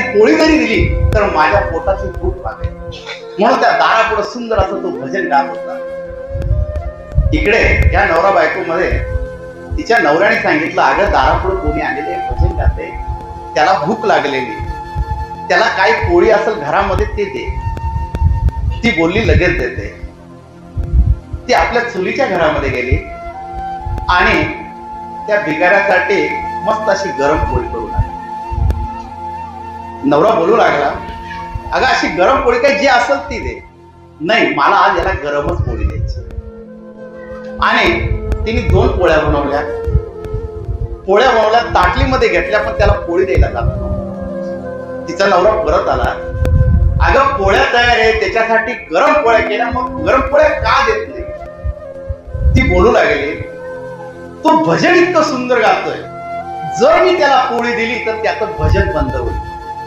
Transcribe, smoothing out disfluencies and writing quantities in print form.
पोळी जरी दिली तर माझ्या पोटाची भूक भागेल. म्हणून त्या दारापुढे सुंदर असं तो भजन गात होता. इकडे या नवरा बायको मध्ये तिच्या नवऱ्याने सांगितलं, अगं दारापुढे कोणी आलेले भजन गाते, त्याला भूक लागलेली, त्याला काही पोळी असेल घरामध्ये ते दे. ती बोलली लगेच देते. ती आपल्या चुलीच्या घरामध्ये गेली आणि त्या भिकाऱ्यासाठी मस्त अशी गरम पोळी करून आली. नवरा बोलू लागला, अगं अशी गरम पोळी काय जी असेल ती दे. नाही, मला आज याला गरमच पोळी द्यायची. आणि तिने 2 पोळ्या बनवल्या. ताटलीमध्ये घेतल्या, पण त्याला पोळी द्यायला जात नव्हती. तिचा नवरा परत आला, अगं पोळ्या तयार आहे, त्याच्यासाठी गरम पोळ्या केल्या, मग गरम पोळ्या का देत नाही. ती बोलू लागली, तो भजन इतकं सुंदर गातोय, जर मी त्याला पोळी दिली तर त्याचं भजन बंद होईल.